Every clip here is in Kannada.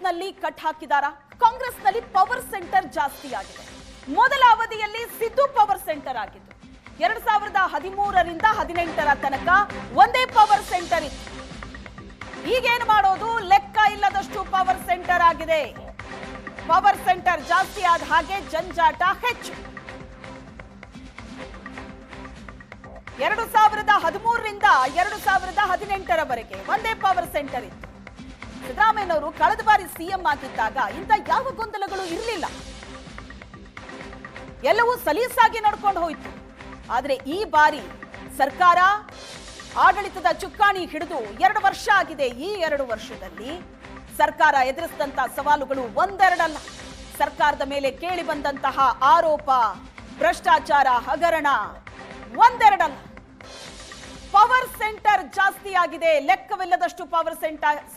ನಲ್ಲಿ ಕಟ್ ಹಾಕಿದಾರಾ? ಕಾಂಗ್ರೆಸ್ನಲ್ಲಿ ಪವರ್ ಸೆಂಟರ್ ಜಾಸ್ತಿ ಆಗಿದೆ. ಮೊದಲ ಅವಧಿಯಲ್ಲಿ ಸಿದ್ದು ಪವರ್ ಸೆಂಟರ್ ಆಗಿತ್ತು. 2013ರಿಂದ 18ರ ತನಕ ಒಂದೇ ಪವರ್ ಸೆಂಟರ್ ಇತ್ತು. ಈಗೇನು ಮಾಡೋದು? ಲೆಕ್ಕ ಇಲ್ಲದಷ್ಟು ಪವರ್ ಸೆಂಟರ್ ಆಗಿದೆ. ಪವರ್ ಸೆಂಟರ್ ಜಾಸ್ತಿ ಆದ ಹಾಗೆ ಜಂಜಾಟ ಹೆಚ್ಚು. 2013ರಿಂದ 2018ರವರೆಗೆ ಒಂದೇ ಪವರ್ ಸೆಂಟರ್ ಇತ್ತು. ಸಿದ್ದರಾಮಯ್ಯನವರು ಕಳೆದ ಬಾರಿ ಸಿಎಂ ಆಗಿದ್ದಾಗ ಇಂಥ ಯಾವ ಗೊಂದಲಗಳು ಇರಲಿಲ್ಲ. ಎಲ್ಲವೂ ಸಲೀಸಾಗಿ ನಡ್ಕೊಂಡು ಹೋಯಿತು. ಆದರೆ ಈ ಬಾರಿ ಸರ್ಕಾರ ಆಡಳಿತದ ಚುಕ್ಕಾಣಿ ಹಿಡಿದು 2 ವರ್ಷ ಆಗಿದೆ. ಈ 2 ವರ್ಷದಲ್ಲಿ ಸರ್ಕಾರ ಎದುರಿಸಿದಂತಹ ಸವಾಲುಗಳು ಒಂದೆರಡಲ್ಲ. ಸರ್ಕಾರದ ಮೇಲೆ ಕೇಳಿ ಬಂದಂತಹ ಆರೋಪ, ಭ್ರಷ್ಟಾಚಾರ, ಹಗರಣ ಒಂದೆರಡಲ್ಲ. ಪವರ್ ಸೆಂಟರ್ ಜಾಸ್ತಿ ಆಗಿದೆ. ಲೆಕ್ಕವಿಲ್ಲದಷ್ಟು ಪವರ್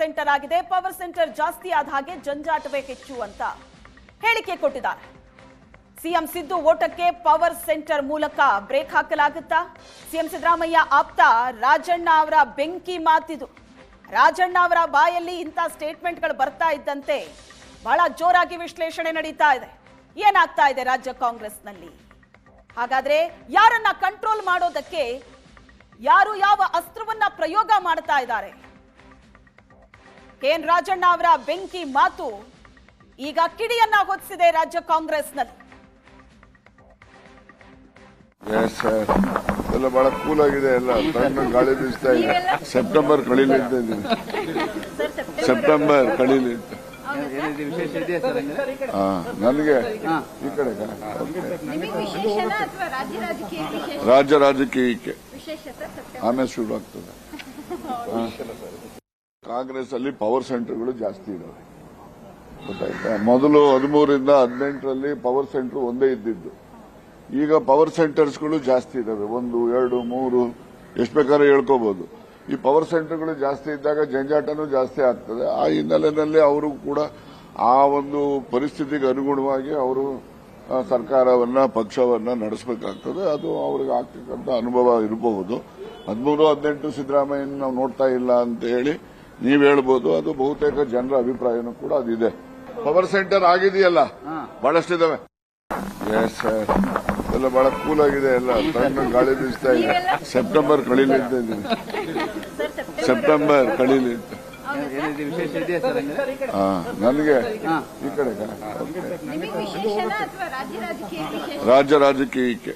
ಸೆಂಟರ್ ಆಗಿದೆ. ಪವರ್ ಸೆಂಟರ್ ಜಾಸ್ತಿ ಆದ ಹಾಗೆ ಜಂಜಾಟವೇ ಹೆಚ್ಚು ಅಂತ ಹೇಳಿಕೆ ಕೊಟ್ಟಿದ್ದಾರೆ. ಸಿಎಂ ಸಿದ್ದು ಓಟಕ್ಕೆ ಪವರ್ ಸೆಂಟರ್ ಮೂಲಕ ಬ್ರೇಕ್ ಹಾಕಲಾಗುತ್ತಾ? ಸಿಎಂ ಸಿದ್ದರಾಮಯ್ಯ ಆಪ್ತ ರಾಜಣ್ಣ ಅವರ ಬೆಂಕಿ ಮಾತಿದು. ರಾಜಣ್ಣ ಅವರ ಬಾಯಲ್ಲಿ ಇಂಥ ಸ್ಟೇಟ್ಮೆಂಟ್ಗಳು ಬರ್ತಾ ಇದ್ದಂತೆ ಬಹಳ ಜೋರಾಗಿ ವಿಶ್ಲೇಷಣೆ ನಡೀತಾ ಇದೆ. ಏನಾಗ್ತಾ ಇದೆ ರಾಜ್ಯ ಕಾಂಗ್ರೆಸ್ನಲ್ಲಿ? ಹಾಗಾದ್ರೆ ಯಾರನ್ನ ಕಂಟ್ರೋಲ್ ಮಾಡೋದಕ್ಕೆ ಯಾರು ಯಾವ ಅಸ್ತ್ರವನ್ನ ಪ್ರಯೋಗ ಮಾಡ್ತಾ ಇದ್ದಾರೆ? ಕೆಎನ್ ರಾಜಣ್ಣ ಅವರ ಬೆಂಕಿ ಮಾತು ಈಗ ಕಿಡಿಯನ್ನ ಹೊತ್ತಿಸಿದೆ ರಾಜ್ಯ ಕಾಂಗ್ರೆಸ್ನಲ್ಲಿ. ಎಲ್ಲ ಬಹಳ ಕೂಲ್ ಆಗಿದೆ. ಎಲ್ಲ ತಣ್ಣ ಗಾಳಿ ಬೀಸ್ತಾ ಇದೆ. ಸೆಪ್ಟೆಂಬರ್ ಕಳೀಲಿ ಅಂತ ಇದ್ದೀನಿ. ಸೆಪ್ಟೆಂಬರ್ ಕಳೀಲಿ ಅಂತ ನನಗೆ ಈ ಕಡೆ ರಾಜ್ಯ ರಾಜಕೀಯಕ್ಕೆ ಆಮೇಲೆ ಶುರು ಆಗ್ತದೆ. ಕಾಂಗ್ರೆಸ್ ಅಲ್ಲಿ ಪವರ್ ಸೆಂಟರ್ಗಳು ಜಾಸ್ತಿ ಇದಾವೆ, ಗೊತ್ತಾಯ್ತಾ? ಮೊದಲು 13ರಿಂದ 18ರಲ್ಲಿ ಪವರ್ ಸೆಂಟರ್ ಒಂದೇ ಇದ್ದಿದ್ದು. ಈಗ ಪವರ್ ಸೆಂಟರ್ಸ್ಗಳು ಜಾಸ್ತಿ ಇದಾವೆ. 1, 2, 3 ಎಷ್ಟು ಬೇಕಾದ್ರೆ ಹೇಳ್ಕೋಬಹುದು. ಈ ಪವರ್ ಸೆಂಟರ್ಗಳು ಜಾಸ್ತಿ ಇದ್ದಾಗ ಜಂಜಾಟನೂ ಜಾಸ್ತಿ ಆಗ್ತದೆ. ಆ ಹಿನ್ನೆಲೆಯಲ್ಲಿ ಅವರು ಕೂಡ ಆ ಒಂದು ಪರಿಸ್ಥಿತಿಗೆ ಅನುಗುಣವಾಗಿ ಅವರು ಸರ್ಕಾರವನ್ನ, ಪಕ್ಷವನ್ನ ನಡೆಸಬೇಕಾಗ್ತದೆ. ಅದು ಅವ್ರಿಗೆ ಆಗ್ತಕ್ಕಂಥ ಅನುಭವ ಇರಬಹುದು. 13, 18 ಸಿದ್ದರಾಮಯ್ಯನ ನಾವು ನೋಡ್ತಾ ಇಲ್ಲ ಅಂತ ಹೇಳಿ ನೀವ್ ಹೇಳ್ಬೋದು. ಅದು ಬಹುತೇಕ ಜನರ ಅಭಿಪ್ರಾಯನೂ ಕೂಡ ಅದಿದೆ. ಪವರ್ ಸೆಂಟರ್ ಆಗಿದೆಯಲ್ಲ, ಬಹಳಷ್ಟಿದಾವೆ. ಎಲ್ಲ ಬಹಳ ಕೂಲ್ ಆಗಿದೆ. ಎಲ್ಲ ತಣ್ಣ ಗಾಳಿ ಬೀಸ್ತಾ ಇದೆ. ಸೆಪ್ಟೆಂಬರ್ ಕಳೀಲಿ ಅಂತ ಇದ್ದೀನಿ. ಸೆಪ್ಟೆಂಬರ್ ಕಳೀಲಿ ಅಂತ ನನಗೆ ಈ ಕಡೆ ರಾಜ್ಯ ರಾಜಕೀಯಕ್ಕೆ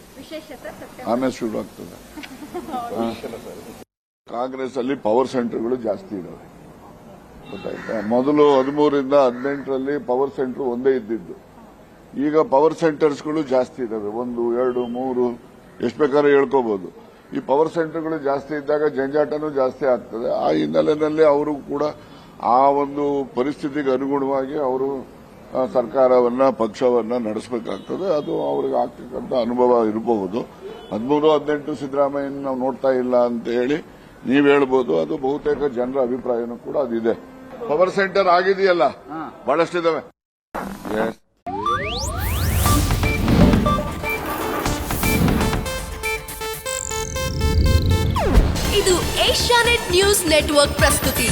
ಆಮೇಲೆ ಶುರು ಆಗ್ತದೆ. ಕಾಂಗ್ರೆಸ್ ಅಲ್ಲಿ ಪವರ್ ಸೆಂಟರ್ಗಳು ಜಾಸ್ತಿ ಇದಾವೆ, ಗೊತ್ತಾಯ್ತಾ? ಮೊದಲು 13ರಿಂದ 18ರಲ್ಲಿ ಪವರ್ ಸೆಂಟರ್ ಒಂದೇ ಇದ್ದಿದ್ದು. ಈಗ ಪವರ್ ಸೆಂಟರ್ಸ್ಗಳು ಜಾಸ್ತಿ ಇದಾವೆ. 1, 2, 3 ಎಷ್ಟು ಬೇಕಾದ್ರೆ ಹೇಳ್ಕೋಬಹುದು. ಈ ಪವರ್ ಸೆಂಟರ್ಗಳು ಜಾಸ್ತಿ ಇದ್ದಾಗ ಜಂಜಾಟನೂ ಜಾಸ್ತಿ ಆಗ್ತದೆ. ಆ ಹಿನ್ನೆಲೆಯಲ್ಲಿ ಅವರು ಕೂಡ ಆ ಒಂದು ಪರಿಸ್ಥಿತಿಗೆ ಅನುಗುಣವಾಗಿ ಅವರು ಸರ್ಕಾರವನ್ನ, ಪಕ್ಷವನ್ನ ನಡೆಸಬೇಕಾಗ್ತದೆ. ಅದು ಅವ್ರಿಗೆ ಆಗ್ತಕ್ಕಂಥ ಅನುಭವ ಇರಬಹುದು. 13, 18 ಸಿದ್ದರಾಮಯ್ಯನ ನಾವು ನೋಡ್ತಾ ಇಲ್ಲ ಅಂತ ಹೇಳಿ ನೀವ್ ಹೇಳ್ಬೋದು. ಅದು ಬಹುತೇಕ ಜನರ ಅಭಿಪ್ರಾಯನೂ ಕೂಡ ಅದಿದೆ. ಪವರ್ ಸೆಂಟರ್ ಆಗಿದೆಯಲ್ಲ, ಬಹಳಷ್ಟಿದಾವೆ. ಇದು ಏಷ್ಯಾನೆಟ್ ನ್ಯೂಸ್ ನೆಟ್ವರ್ಕ್ ಪ್ರಸ್ತುತಿ.